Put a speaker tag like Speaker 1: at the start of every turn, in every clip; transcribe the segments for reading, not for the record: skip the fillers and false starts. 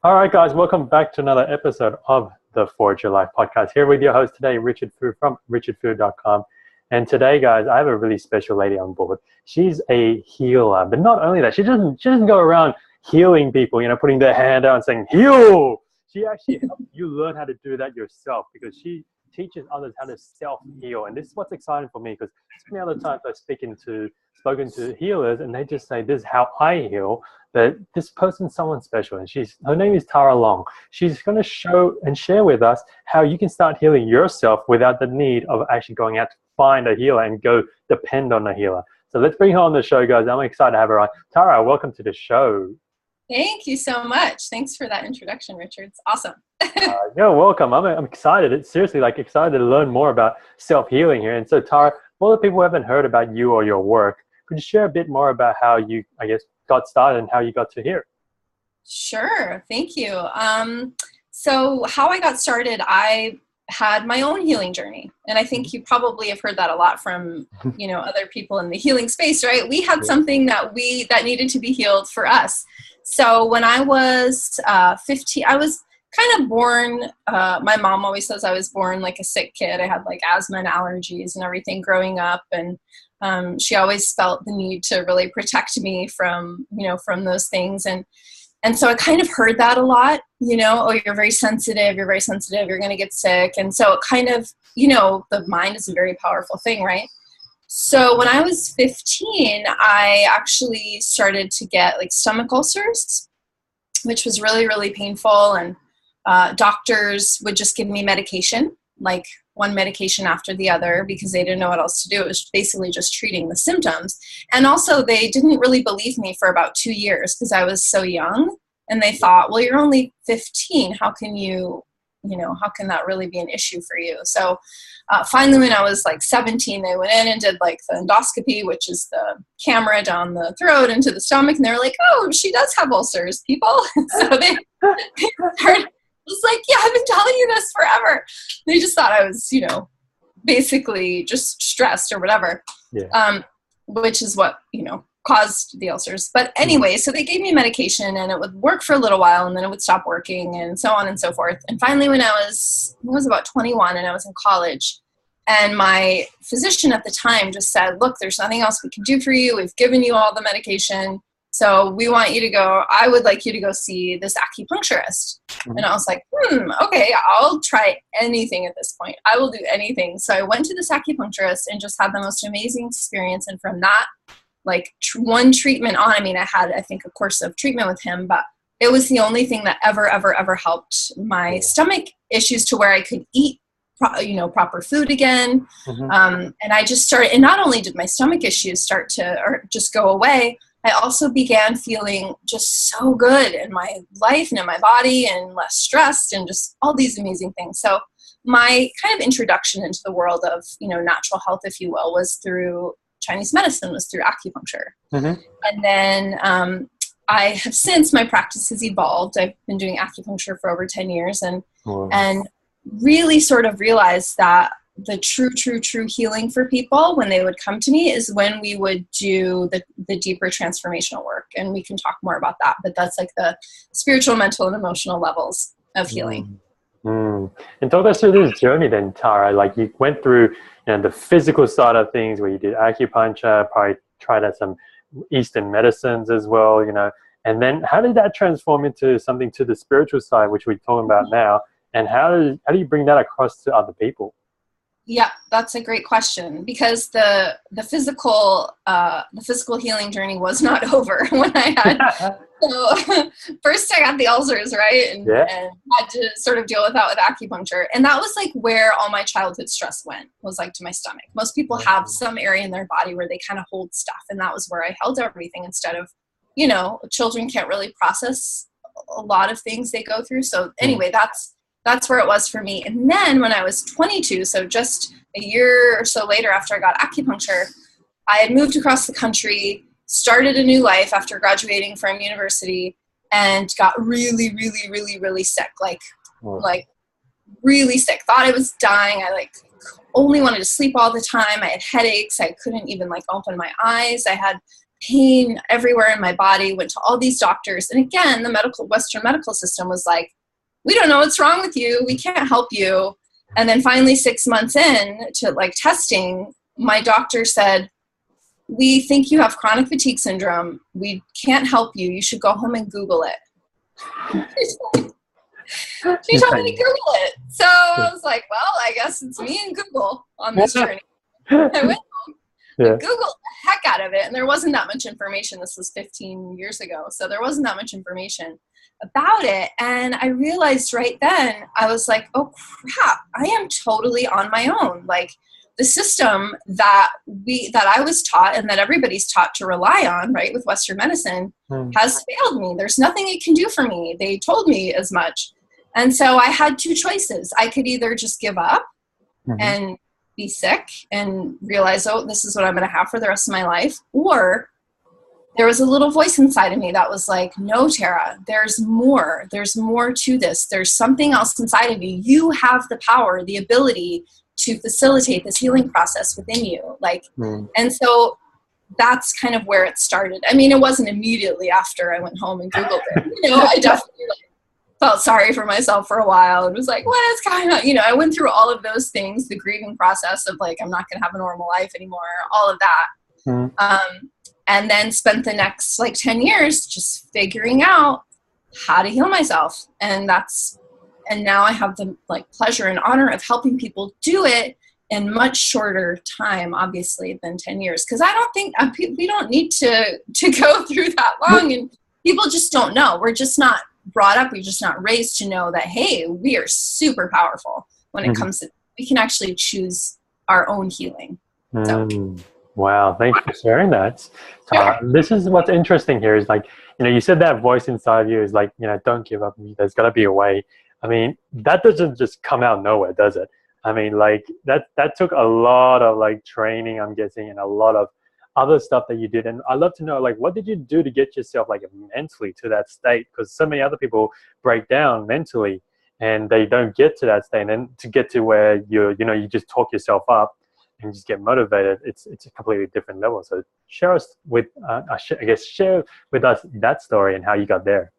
Speaker 1: All right, guys, welcome back to another episode of the Forge Your Life podcast. Here with your host today, Richard Fu from richardfu.com. And today, guys, I have a really special lady on board. She's a healer, but not only that, she doesn't go around healing people, putting their hand out and saying, heal. She actually helps you learn how to do that yourself because she teaches others how to self-heal. And this is what's exciting for me because so many other times I've spoken to healers and they just say, this is how I heal. But this person's someone special, and her name is Tarah Long. She's going to show and share with us how you can start healing yourself without the need of actually going out to find a healer and go depend on a healer. So let's bring her on the show, guys. I'm excited to have her on. Tarah, welcome to the show.
Speaker 2: Thank you so much. Thanks for that introduction, Richard. It's awesome.
Speaker 1: You're welcome. I'm excited. It's seriously excited to learn more about self-healing here. And so, Tarah, for all the people who haven't heard about you or your work, could you share a bit more about how you, got started and how you got to here?
Speaker 2: Sure. Thank you. So how I got started, I had my own healing journey. And I think you probably have heard that a lot from, other people in the healing space, right? We had something that needed to be healed for us. So when I was 15, I was kind of born, my mom always says I was born like a sick kid. I had like asthma and allergies and everything growing up. And she always felt the need to really protect me from those things. And so I kind of heard that a lot, oh, you're very sensitive, you're going to get sick. And so it kind of, the mind is a very powerful thing, right? So when I was 15, I actually started to get like stomach ulcers, which was really, really painful. And doctors would just give me medication, like one medication after the other, because they didn't know what else to do. It was basically just treating the symptoms. And also they didn't really believe me for about 2 years because I was so young. And they thought, well, you're only 15. How can how can that really be an issue for you? So finally, when I was like 17, they went in and did like the endoscopy, which is the camera down the throat into the stomach. And they were like, oh, she does have ulcers, people. So they started, was like, yeah, I've been telling you this forever. They just thought I was, basically just stressed or whatever, which is what, caused the ulcers. But anyway, so they gave me medication and it would work for a little while and then it would stop working and so on and so forth. And finally, when I was about 21 and I was in college, and my physician at the time just said, look, there's nothing else we can do for you. We've given you all the medication. So we want you to go, I would like you to go see this acupuncturist. And I was like, okay, I'll try anything at this point. I will do anything. So I went to this acupuncturist and just had the most amazing experience. And from that, like one treatment on, I had, I think, a course of treatment with him, but it was the only thing that ever helped my stomach issues to where I could eat proper food again. And I just started, and not only did my stomach issues start to, or just go away, I also began feeling just so good in my life and in my body and less stressed and just all these amazing things. So my kind of introduction into the world of, natural health, if you will, was through Chinese medicine, was through acupuncture. And then I have since, my practice has evolved. I've been doing acupuncture for over 10 years and really sort of realized that the true healing for people when they would come to me is when we would do the deeper transformational work. And we can talk more about that, but that's like the spiritual, mental, and emotional levels of healing.
Speaker 1: And talk us through this journey then, Tarah. Like you went through the physical side of things where you did acupuncture, probably tried out some Eastern medicines as well, and then how did that transform into something to the spiritual side, which we're talking about now? And how do you bring that across to other people?
Speaker 2: Yeah, that's a great question, because the physical healing journey was not over when I had. So first I got the ulcers, right, and had to sort of deal with that with acupuncture, and that was like where all my childhood stress went, was like to my stomach. Most people have some area in their body where they kind of hold stuff, and that was where I held everything. Instead of, children can't really process a lot of things they go through. So anyway, that's where it was for me. And then when I was 22, so just a year or so later after I got acupuncture, I had moved across the country, started a new life after graduating from university, and got really, really, really, really sick. Like really sick. Thought I was dying. I only wanted to sleep all the time. I had headaches. I couldn't even open my eyes. I had pain everywhere in my body, went to all these doctors. And again, the Western medical system was like, we don't know what's wrong with you. We can't help you. And then finally 6 months in to like testing, my doctor said, we think you have chronic fatigue syndrome. We can't help you. You should go home and Google it. She told me to Google it. So I was like, well, I guess it's me and Google on this journey. I went home, Googled the heck out of it, and there wasn't that much information. This was 15 years ago, so there wasn't that much information about it. And I realized right then, I was like, oh crap, I am totally on my own. Like, the system that I was taught and that everybody's taught to rely on, right, with Western medicine, has failed me. There's nothing it can do for me. They told me as much. And so I had two choices. I could either just give up and be sick and realize, oh, this is what I'm going to have for the rest of my life. Or there was a little voice inside of me that was like, no, Tarah, there's more. There's more to this. There's something else inside of you. You have the power, the ability to facilitate this healing process within you. Like, and so that's kind of where it started. I mean, it wasn't immediately after I went home and Googled it. You know, I definitely felt sorry for myself for a while and was like, what is going on? You know, I went through all of those things, the grieving process of like, I'm not going to have a normal life anymore, all of that. And then spent the next like 10 years just figuring out how to heal myself. And now I have the like pleasure and honor of helping people do it in much shorter time, obviously, than 10 years. Because I don't think we don't need to go through that long, and people just don't know. We're just not brought up. We're just not raised to know that, hey, we are super powerful when it comes to, we can actually choose our own healing. So.
Speaker 1: Wow, thanks for sharing that. This is what's interesting here is like, you know, you said that voice inside of you is like, you know, don't give up. There's got to be a way. I mean, that doesn't just come out nowhere, does it? I mean, like that took a lot of like training, I'm guessing, and a lot of other stuff that you did. And I'd love to know, like, what did you do to get yourself like mentally to that state? Because so many other people break down mentally and they don't get to that state. And then to get to where you just talk yourself up and just get motivated, it's a completely different level. So share with us that story and how you got there.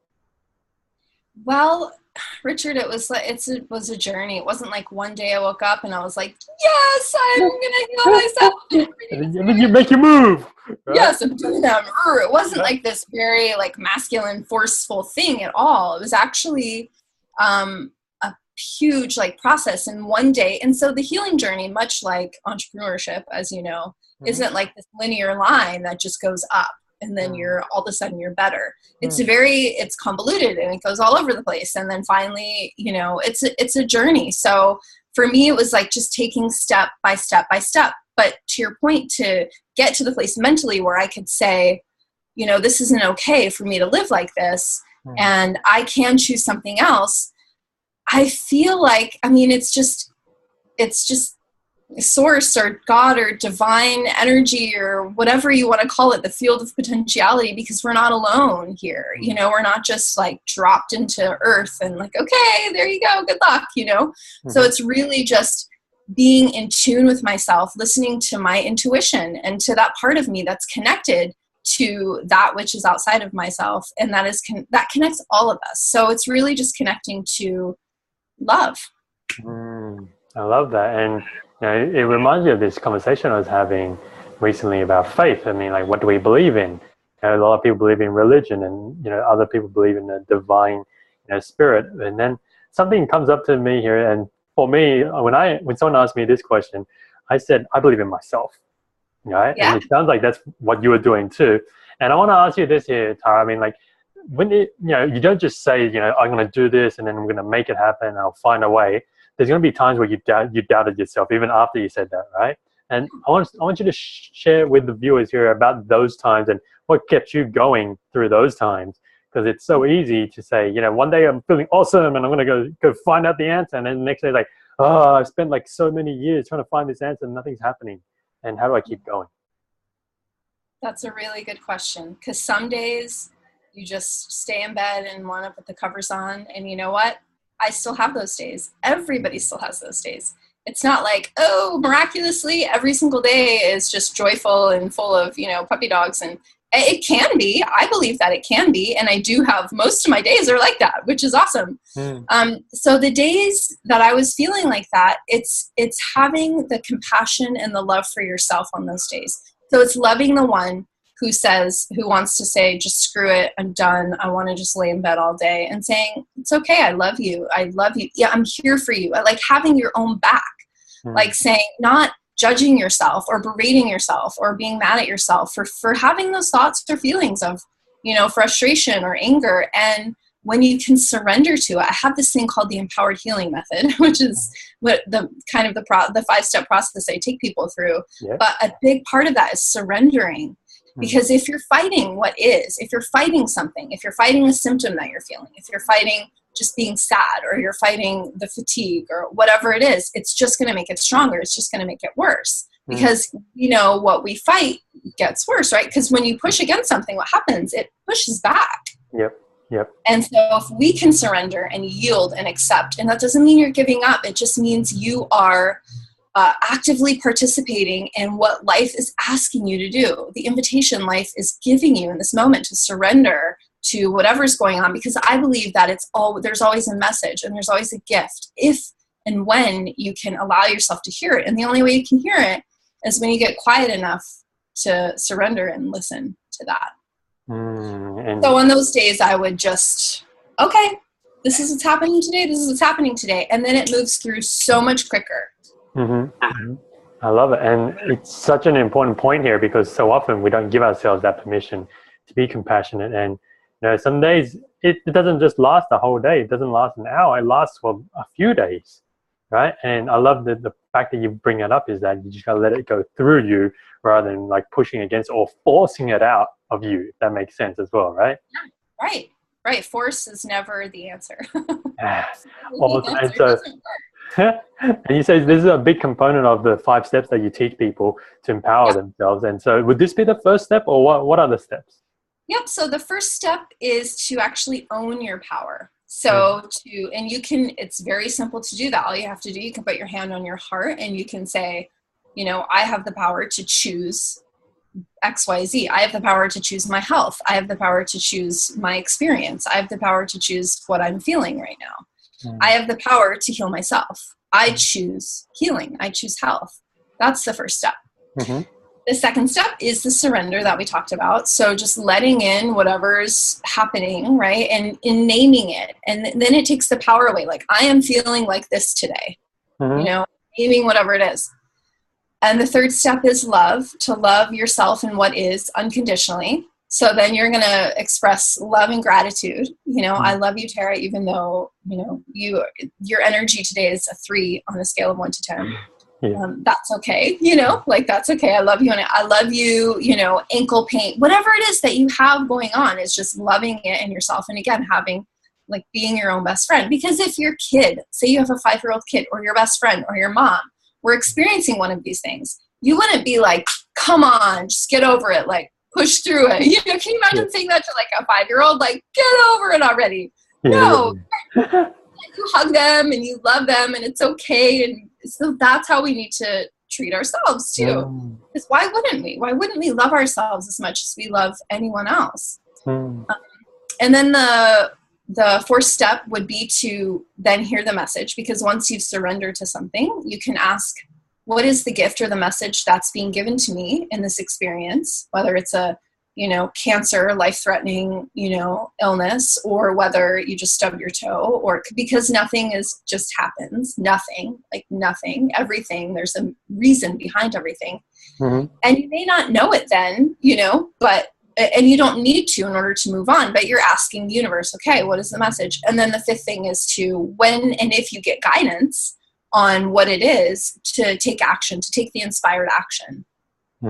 Speaker 2: Well, Richard, it was a journey. It wasn't like one day I woke up and I was like, yes, I'm gonna heal myself.
Speaker 1: And then you make your move. Right?
Speaker 2: Yes, I'm doing that. It wasn't like this very like masculine, forceful thing at all. It was actually a huge like process in one day. And so the healing journey, much like entrepreneurship, as you know, isn't like this linear line that just goes up and then you're all of a sudden you're better. It's convoluted and it goes all over the place. And then finally, you know, it's a journey. So for me, it was like just taking step by step by step. But to your point, to get to the place mentally where I could say, you know, this isn't okay for me to live like this and I can choose something else. I feel like, I mean, it's just source or God or divine energy or whatever you want to call it, the field of potentiality, because we're not alone here. You know, we're not just like dropped into earth and like, okay, there you go, good luck, you know? So it's really just being in tune with myself, listening to my intuition and to that part of me that's connected to that which is outside of myself. And that connects all of us. So it's really just connecting to love.
Speaker 1: I love that. And you know, it reminds me of this conversation I was having recently about faith. I mean, like, what do we believe in? You know, a lot of people believe in religion, and you know, other people believe in the divine, you know, spirit. And then something comes up to me here, and for me, when someone asked me this question, I said, I believe in myself. Right? Yeah. And it sounds like that's what you were doing too. And I want to ask you this here, Tarah. I mean, like, when you don't just say, you know, I'm going to do this and then I'm going to make it happen and I'll find a way. There's going to be times where you doubted yourself even after you said that, right? And I want you to share with the viewers here about those times and what kept you going through those times, because it's so easy to say, you know, one day I'm feeling awesome and I'm going to go find out the answer, and then the next day like, oh, I've spent like so many years trying to find this answer and nothing's happening. And how do I keep going?
Speaker 2: That's a really good question, because some days you just stay in bed and want to put the covers on, and you know what? I still have those days. Everybody still has those days. It's not like, oh, miraculously every single day is just joyful and full of, you know, puppy dogs. And It can be. I believe that it can be. And I do have, most of my days are like that, which is awesome. So the days that I was feeling like that, it's having the compassion and the love for yourself on those days. So it's loving the one who wants to say, just screw it, I'm done, I want to just lay in bed all day, and saying, it's okay, I love you. Yeah, I'm here for you. I like having your own back. Like saying, not judging yourself or berating yourself or being mad at yourself for having those thoughts or feelings of, frustration or anger. And when you can surrender to it, I have this thing called the empowered healing method, which is what the 5-step process I take people through. Yeah. But a big part of that is surrendering. Because if you're fighting if you're fighting something, if you're fighting a symptom that you're feeling, if you're fighting just being sad, or you're fighting the fatigue or whatever it is, it's just going to make it stronger. It's just going to make it worse. Because, what we fight gets worse, right? Because when you push against something, what happens? It pushes back.
Speaker 1: Yep.
Speaker 2: And so if we can surrender and yield and accept, and that doesn't mean you're giving up. It just means you are actively participating in what life is asking you to do. The invitation life is giving you in this moment to surrender to whatever's going on, because I believe that there's always a message and there's always a gift if and when you can allow yourself to hear it. And the only way you can hear it is when you get quiet enough to surrender and listen to that. So on those days, I would just, okay, this is what's happening today. This is what's happening today. And then it moves through so much quicker.
Speaker 1: I love it. And it's such an important point here, because so often we don't give ourselves that permission to be compassionate. And some days it doesn't just last a whole day. It doesn't last an hour. It lasts for a few days, right? And I love the fact that you bring it up, is that you just gotta let it go through you rather than like pushing against or forcing it out of you, if that makes sense as well, right?
Speaker 2: Yeah, right. Force is never the answer.
Speaker 1: Awesome. And so, and you say this is a big component of the 5 steps that you teach people to empower themselves. And so would this be the first step, or what are the steps?
Speaker 2: Yep. So the first step is to actually own your power. So it's very simple to do that. All you have to do, you can put your hand on your heart and you can say, I have the power to choose XYZ. I have the power to choose my health. I have the power to choose my experience. I have the power to choose what I'm feeling right now. I have the power to heal myself. I choose healing. I choose health. That's the first step. The second step is the surrender that we talked about. So just letting in whatever's happening, right? And in naming it. And then it takes the power away. Like, I am feeling like this today, naming whatever it is. And the third step is love, to love yourself and what is unconditionally. So then you're going to express love and gratitude. I love you, Tarah, even though, your energy today is a 3 on a scale of 1 to 10. That's okay. That's okay. I love you. And I love you, ankle pain, whatever it is that you have going on, is just loving it in yourself. And again, having being your own best friend. Because if your kid, say you have a 5-year-old kid, or your best friend or your mom, were experiencing one of these things, you wouldn't be like, come on, just get over it. Push through it. Can you imagine saying that to a 5-year-old? Get over it already. No. You hug them and you love them and it's okay. And so that's how we need to treat ourselves too. Because why wouldn't we? Why wouldn't we love ourselves as much as we love anyone else? And then the 4th step would be to then hear the message, because once you've surrendered to something, you can ask, what is the gift or the message that's being given to me in this experience? Whether it's a, cancer, life-threatening, illness, or whether you just stubbed your toe, or because nothing just happens, nothing, everything, there's a reason behind everything. And you may not know it then, and you don't need to in order to move on, but you're asking the universe, okay, what is the message? And then the 5th thing is to, when and if you get guidance on what it is, to take action, to take the inspired action.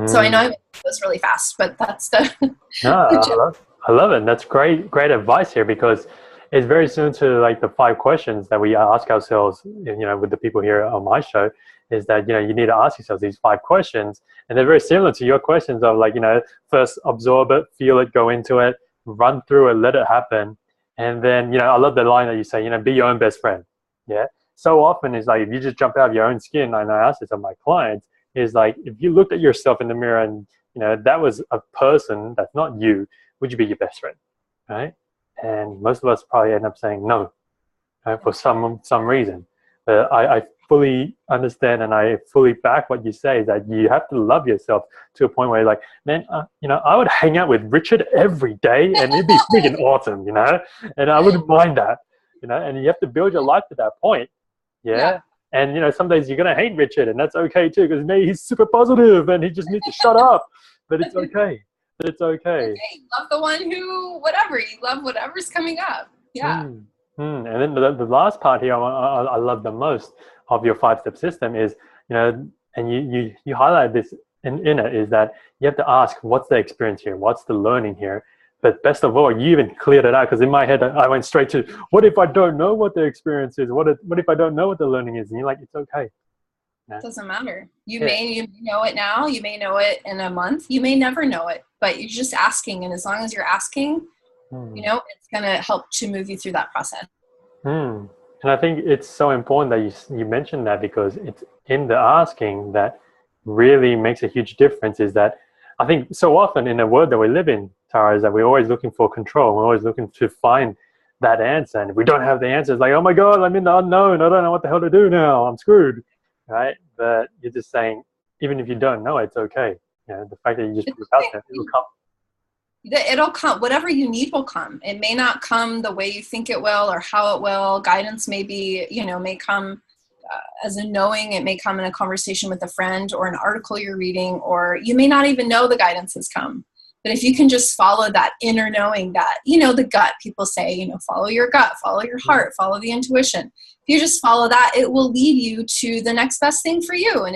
Speaker 2: So I know it was really fast, but that's the...
Speaker 1: I love it. That's great advice here, because it's very similar to the 5 questions that we ask ourselves, with the people here on my show, is that, you need to ask yourself these 5 questions. And they're very similar to your questions of first absorb it, feel it, go into it, run through it, let it happen. And then, I love the line that you say, be your own best friend. Yeah. So often it's if you just jump out of your own skin, and I ask this of my clients, is if you looked at yourself in the mirror and that was a person that's not you, would you be your best friend, right? And most of us probably end up saying no, right, for some reason. But I fully understand and I fully back what you say, is that you have to love yourself to a point where you're like, man, I would hang out with Richard every day and it'd be freaking awesome, and I wouldn't mind that, and you have to build your life to that point. Yeah. And some days you're gonna hate Richard, and that's okay too, because maybe he's super positive and he just needs to shut up. But it's okay. It's okay.
Speaker 2: You love the one who, whatever, you love whatever's coming up. Yeah.
Speaker 1: And then the last part here I love the most of your 5-step system is, and you highlight this in it, is that you have to ask, what's the experience here? What's the learning here? But best of all, you even cleared it out, because in my head I went straight to, what if I don't know what the experience is? What if I don't know what the learning is? And you're like, it's okay.
Speaker 2: It doesn't matter. You may know it now. You may know it in a month. You may never know it, but you're just asking. And as long as you're asking, it's going to help to move you through that process.
Speaker 1: And I think it's so important that you mentioned that, because it's in the asking that really makes a huge difference. Is that I think so often in the world that we live in, Tarah, is that we're always looking for control. We're always looking to find that answer. And if we don't have the answer, it's like, oh my God, I'm in the unknown. I don't know what the hell to do now. I'm screwed. Right? But you're just saying, even if you don't know, it's okay. The fact that you just put it out there, it'll come.
Speaker 2: It'll come. Whatever you need will come. It may not come the way you think it will or how it will. Guidance may be, may come as a knowing. It may come in a conversation with a friend or an article you're reading, or you may not even know the guidance has come. But if you can just follow that inner knowing, that, the gut, people say, follow your gut, follow your heart, follow the intuition. If you just follow that, it will lead you to the next best thing for you. And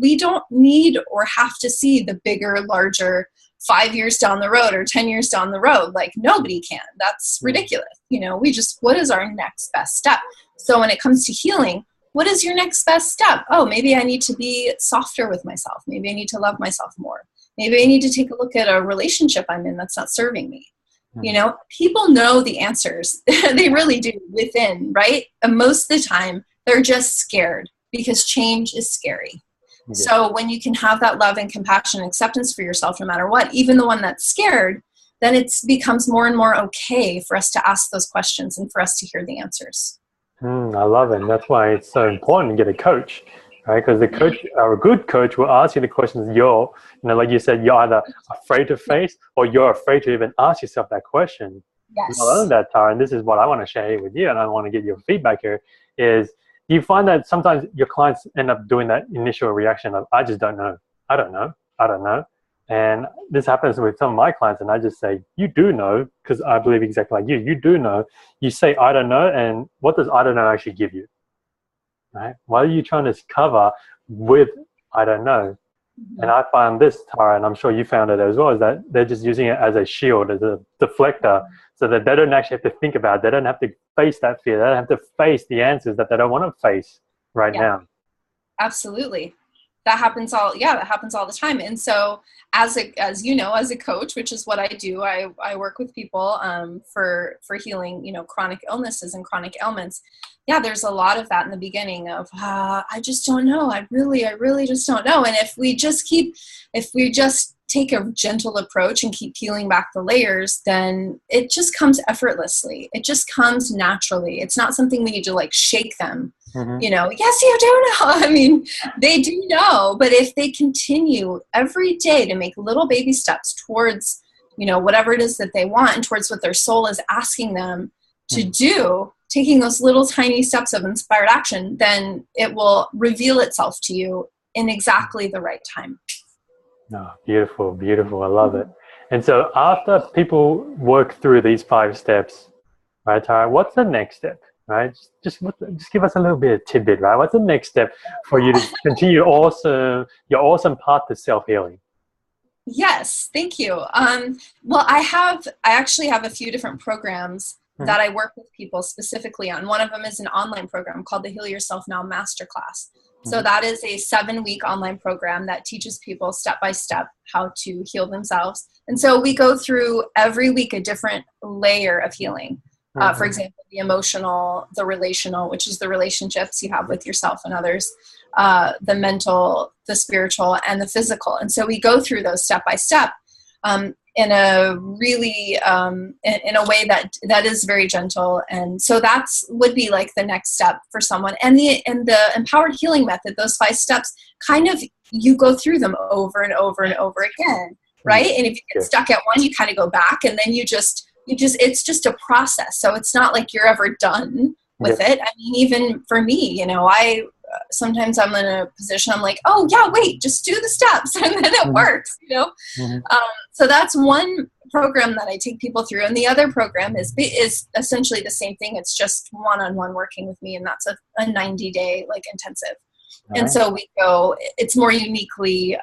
Speaker 2: we don't need or have to see the bigger, larger 5 years down the road or 10 years down the road. Like, nobody can. That's ridiculous. What is our next best step? So when it comes to healing, what is your next best step? Oh, maybe I need to be softer with myself. Maybe I need to love myself more. Maybe I need to take a look at a relationship I'm in that's not serving me. People know the answers. They really do within, right? And most of the time, they're just scared, because change is scary. Yeah. So when you can have that love and compassion and acceptance for yourself, no matter what, even the one that's scared, then it becomes more and more okay for us to ask those questions and for us to hear the answers.
Speaker 1: I love it. And that's why it's so important to get a coach, right? Because the coach, or a good coach, will ask you the questions like you said, you're either afraid to face, or you're afraid to even ask yourself that question.
Speaker 2: Yes.
Speaker 1: I learned that, Tarah, and this is what I want to share with you, and I want to get your feedback here, is, do you find that sometimes your clients end up doing that initial reaction of, I just don't know. I don't know. And this happens with some of my clients, and I just say, you do know, because I believe exactly like you. You do know. You say, I don't know, and what does I don't know actually give you? Right? What are you trying to cover with I don't know? And I found this, Tarah, and I'm sure you found it as well, is that they're just using it as a shield, as a deflector, so that they don't actually have to think about it. They don't have to face that fear. They don't have to face the answers that they don't want to face right now.
Speaker 2: Absolutely. That happens all the time. And so as a coach, which is what I do, I work with people for healing, chronic illnesses and chronic ailments. Yeah, there's a lot of that in the beginning of, I just don't know. I really just don't know. And if we just take a gentle approach and keep peeling back the layers, then it just comes effortlessly. It just comes naturally. It's not something we need to like shake them. Yes, you do know. I mean, they do know, but if they continue every day to make little baby steps towards, whatever it is that they want and towards what their soul is asking them to do, taking those little tiny steps of inspired action, then it will reveal itself to you in exactly the right time.
Speaker 1: Oh, beautiful. I love it. And so after people work through these 5 steps, right, Tarah, what's the next step? Right? Just give us a little bit of tidbit, right? What's the next step for you to continue your awesome path to self-healing?
Speaker 2: Yes, thank you. Well, I actually have a few different programs that I work with people specifically on. One of them is an online program called the Heal Yourself Now Masterclass. So that is a 7-week online program that teaches people step by step how to heal themselves. And so we go through every week a different layer of healing. For example, the emotional, the relational, which is the relationships you have with yourself and others, the mental, the spiritual, and the physical. And so we go through those step by step in a really, in a way that is very gentle. And so that's would be like the next step for someone. And the empowered healing method, those 5 steps, kind of, you go through them over and over and over again, right? And if you get stuck at one, you kind of go back, and then you just, it's just a process. So it's not like you're ever done with it. I mean, even for me, you know, sometimes I'm in a position, I'm like, oh yeah, wait, just do the steps, and then it works, you know? So that's one program that I take people through. And the other program is essentially the same thing. It's just one-on-one working with me. And that's a 90-day like intensive. And so we go, it's more uniquely,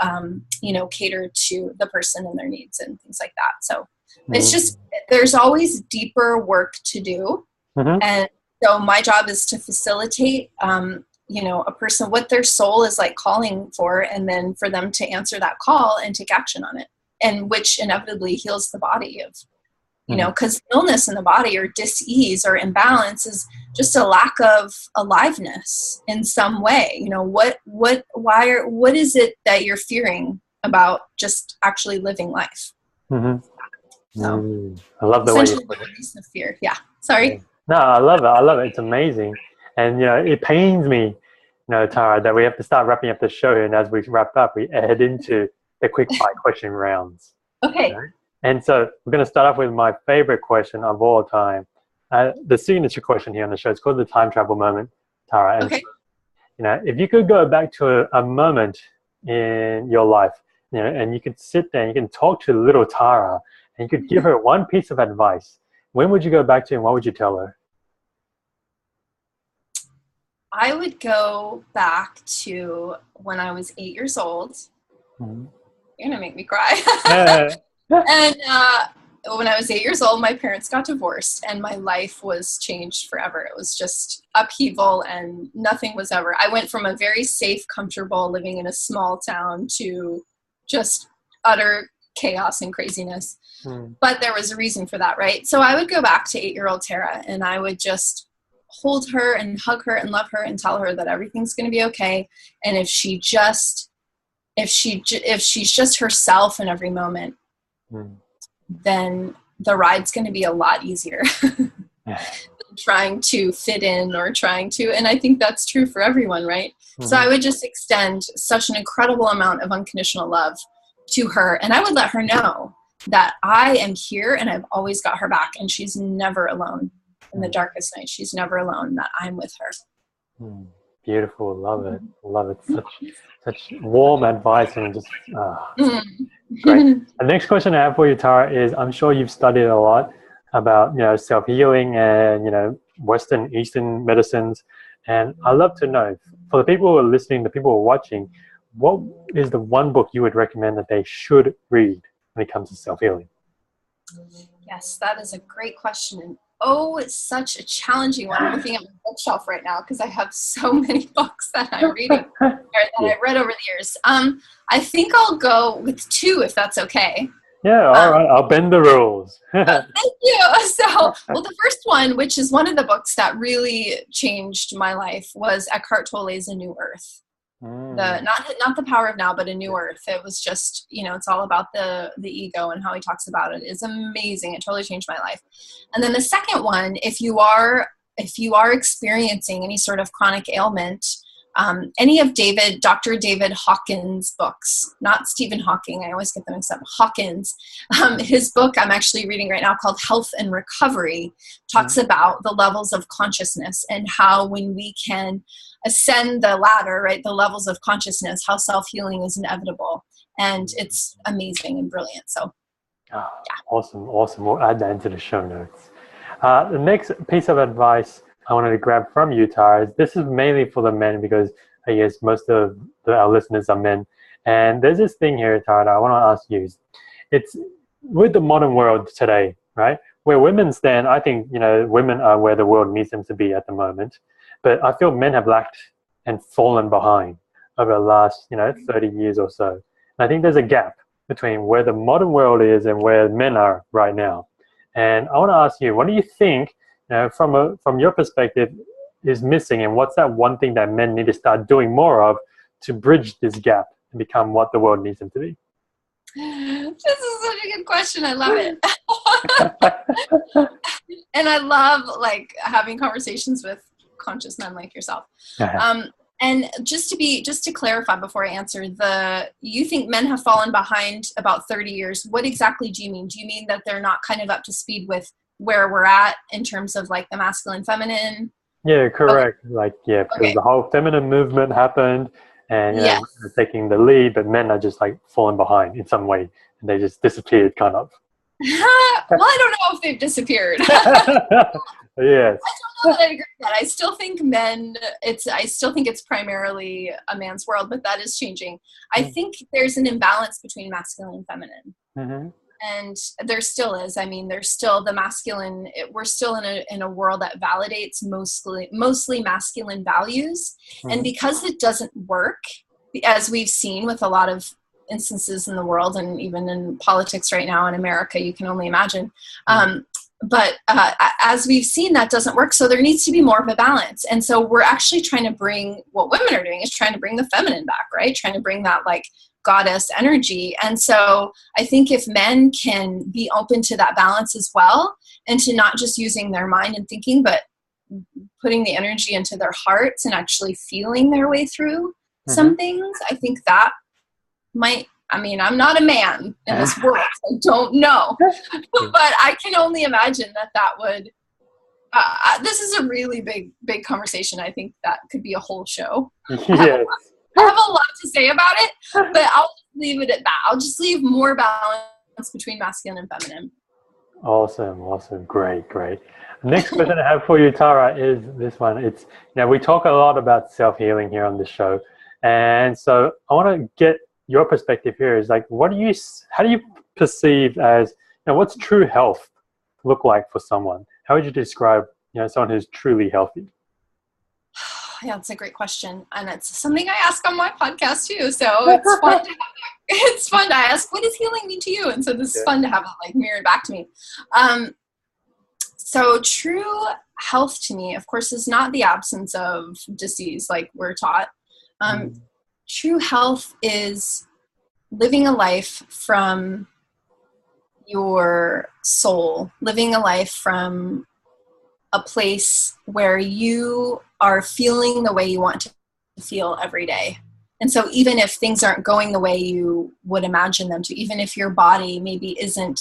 Speaker 2: you know, catered to the person and their needs and things like that. So it's just, there's always deeper work to do. And so my job is to facilitate, you know, a person, what their soul is like calling for, and then for them to answer that call and take action on it, and which inevitably heals the body of, you know, because illness in the body or dis-ease or imbalance is just a lack of aliveness in some way. You know, what is it that you're fearing about just actually living life? So,
Speaker 1: I love the way you put it.
Speaker 2: Release the fear. Yeah. Sorry.
Speaker 1: No, I love it. I love it. It's amazing. And, you know, it pains me, you know, Tarah, that we have to start wrapping up the show here. And as we wrap up, we head into the quick fire question rounds.
Speaker 2: Okay.
Speaker 1: Right? And so we're going to start off with my favorite question of all time. The signature question here on the show is called the time travel moment, Tarah. And so, you know, if you could go back to a moment in your life, you know, and you could sit there and you can talk to little Tarah and you could give her one piece of advice, when would you go back to and what would you tell her?
Speaker 2: I would go back to when I was 8 years old. You're going to make me cry. And when I was 8 years old, my parents got divorced and my life was changed forever. It was just upheaval and nothing was ever. I went from a very safe, comfortable living in a small town to just utter chaos and craziness. But there was a reason for that, right? So I would go back to 8-year-old Tarah and I would just hold her and hug her and love her and tell her that everything's going to be okay. And if she's just herself in every moment, then the ride's going to be a lot easier than trying to fit in or trying to, and I think that's true for everyone, right? So I would just extend such an incredible amount of unconditional love to her. And I would let her know that I am here and I've always got her back, and she's never alone in the darkest night. She's never alone, that I'm with her.
Speaker 1: Beautiful. Love it. Love it. Such warm advice and just great. The next question I have for you, Tarah, is I'm sure you've studied a lot about, you know, self-healing and, you know, Western, Eastern medicines. And I'd love to know, for the people who are listening, the people who are watching, what is the one book you would recommend that they should read when it comes to self-healing?
Speaker 2: Yes, that is a great question. And oh, it's such a challenging one. I'm looking at my bookshelf right now because I have so many books that I'm reading or that I've read over the years. I think I'll go with 2 if that's okay.
Speaker 1: Yeah, all right. I'll bend the rules.
Speaker 2: Thank you. So, well, the first one, which is one of the books that really changed my life, was Eckhart Tolle's A New Earth. Not The Power of Now, but A New Earth. It was just, you know, it's all about the ego and how he talks about it. It's amazing. It totally changed my life. And then the second one, if you are experiencing any sort of chronic ailment, any of Dr. David Hawkins' books, not Stephen Hawking, I always get them mixed up, Hawkins. His book I'm actually reading right now called Health and Recovery talks about the levels of consciousness and how when we can ascend the ladder, right, the levels of consciousness, how self-healing is inevitable. And it's amazing and brilliant. So, yeah.
Speaker 1: Awesome. We'll add that into the show notes. The next piece of advice I wanted to grab from you, Tarah, is this is mainly for the men because I guess most of our listeners are men. And there's this thing here, Tarah, that I want to ask you. It's with the modern world today, right? Where women stand, I think, you know, women are where the world needs them to be at the moment. But I feel men have lacked and fallen behind over the last, you know, 30 years or so. And I think there's a gap between where the modern world is and where men are right now. And I want to ask you, what do you think, from your perspective, is missing, and what's that one thing that men need to start doing more of to bridge this gap and become what the world needs them to be?
Speaker 2: This is such a good question. I love it. And I love like having conversations with conscious men like yourself. And just to clarify before I answer, you think men have fallen behind about 30 years. What exactly do you mean? Do you mean that they're not kind of up to speed with where we're at in terms of like the masculine, feminine?
Speaker 1: Yeah, correct. Okay. Like, yeah, because
Speaker 2: okay.
Speaker 1: The whole feminine movement happened, and
Speaker 2: yes.
Speaker 1: they're taking the lead, but men are just like falling behind in some way, and they just disappeared, kind of.
Speaker 2: Well, I don't know if they've disappeared.
Speaker 1: Yes.
Speaker 2: I don't know that I agree with that. I still think it's primarily a man's world, but that is changing. I think there's an imbalance between masculine and feminine.
Speaker 1: Mm-hmm.
Speaker 2: And there still is. I mean, there's still the masculine. We're still in a world that validates mostly masculine values. Mm-hmm. And because it doesn't work, as we've seen with a lot of instances in the world and even in politics right now in America, you can only imagine. But as we've seen, that doesn't work. So there needs to be more of a balance. And so we're actually trying to bring, what women are doing is trying to bring the feminine back, right? Trying to bring that like goddess energy. And so I think if men can be open to that balance as well, and to not just using their mind and thinking, but putting the energy into their hearts and actually feeling their way through some things, I think that might, I mean, I'm not a man in this world, so I don't know, but I can only imagine that would, this is a really big conversation. I think that could be a whole show.
Speaker 1: Yes.
Speaker 2: I have a lot to say about it, but I'll leave it at that. I'll just leave more balance between masculine and feminine.
Speaker 1: Awesome. Great. Next question I have for you, Tara, is this one. It's, we talk a lot about self-healing here on the show. And so I want to get your perspective here is like, how do you perceive as, what's true health look like for someone? How would you describe, someone who's truly healthy?
Speaker 2: Yeah, that's a great question. And it's something I ask on my podcast too. So it's fun to have it's fun to ask, what does healing mean to you? And so this is fun to have it like mirrored back to me. So true health to me, of course, is not the absence of disease like we're taught. True health is living a life from your soul, living a life from a place where you are feeling the way you want to feel every day. And so even if things aren't going the way you would imagine them to, even if your body maybe isn't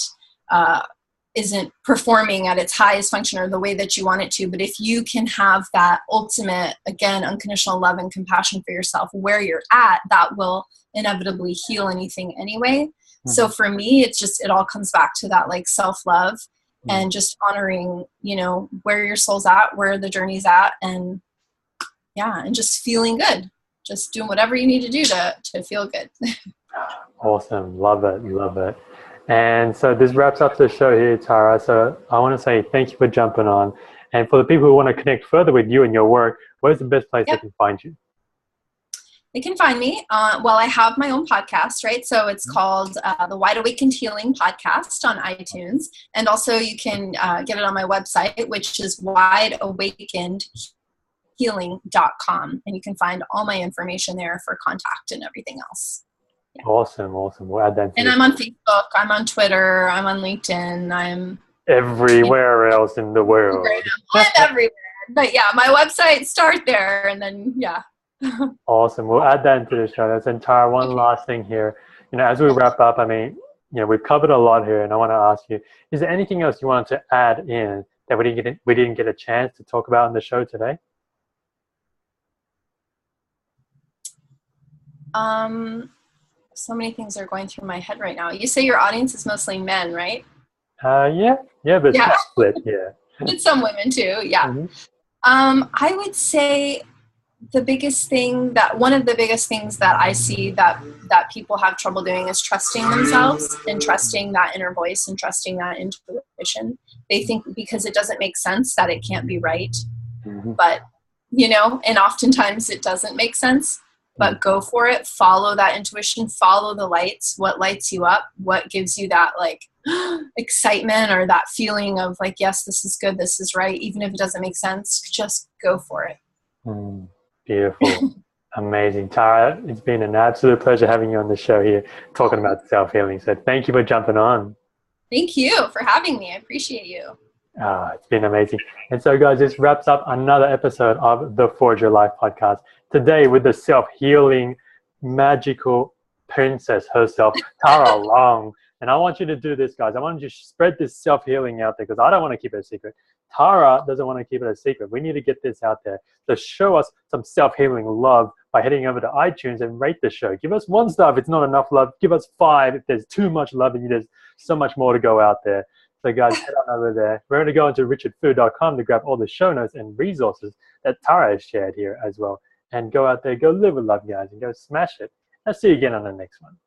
Speaker 2: performing at its highest function or the way that you want it to, but if you can have that ultimate, again, unconditional love and compassion for yourself where you're at, that will inevitably heal anything anyway. So for me, it all comes back to that like self-love and just honoring, where your soul's at, where the journey's at, and just feeling good. Just doing whatever you need to do to feel good.
Speaker 1: Awesome. Love it. And so this wraps up the show here, Tara. So I want to say thank you for jumping on. And for the people who want to connect further with you and your work, where's the best place they can find you?
Speaker 2: They can find me. I have my own podcast, right? So it's called the Wide Awakened Healing Podcast on iTunes. And also you can get it on my website, which is wideawakenedhealing.com. And you can find all my information there for contact and everything else. Yeah.
Speaker 1: Awesome. We'll add that.
Speaker 2: And I'm on Facebook, I'm on Twitter, I'm on LinkedIn, I'm
Speaker 1: everywhere else in the world.
Speaker 2: I'm everywhere. But yeah, my website, start there, and then
Speaker 1: Awesome. We'll add that into the show notes. And Tara, one last thing here. As we wrap up, we've covered a lot here, and I want to ask you: is there anything else you wanted to add in that we didn't get a chance to talk about on the show today?
Speaker 2: So many things are going through my head right now. You say your audience is mostly men, right?
Speaker 1: Yeah, but it's split. Yeah,
Speaker 2: it's some women too. Yeah. I would say one of the biggest things that I see that people have trouble doing is trusting themselves and trusting that inner voice and trusting that intuition. They think because it doesn't make sense that it can't be right, but and oftentimes it doesn't make sense. But go for it. Follow that intuition. Follow the lights. What lights you up? What gives you that like excitement or that feeling of like, yes, this is good, this is right, even if it doesn't make sense, just go for it.
Speaker 1: Beautiful. Amazing. Tarah, it's been an absolute pleasure having you on the show here talking about self-healing. So thank you for jumping on.
Speaker 2: Thank you for having me. I appreciate you.
Speaker 1: It's been amazing. And so, guys, this wraps up another episode of the Forge Your Life podcast. Today, with the self-healing, magical princess herself, Tarah Long. And I want you to do this, guys. I want you to spread this self-healing out there because I don't want to keep it a secret. Tara doesn't want to keep it a secret. We need to get this out there. So show us some self-healing love by heading over to iTunes and rate the show. Give us 1 star if it's not enough love. Give us 5 if there's too much love and there's so much more to go out there. So guys, head on over there. We're going to go into richardfood.com to grab all the show notes and resources that Tara has shared here as well. And go out there, go live with love, guys, and go smash it. I'll see you again on the next one.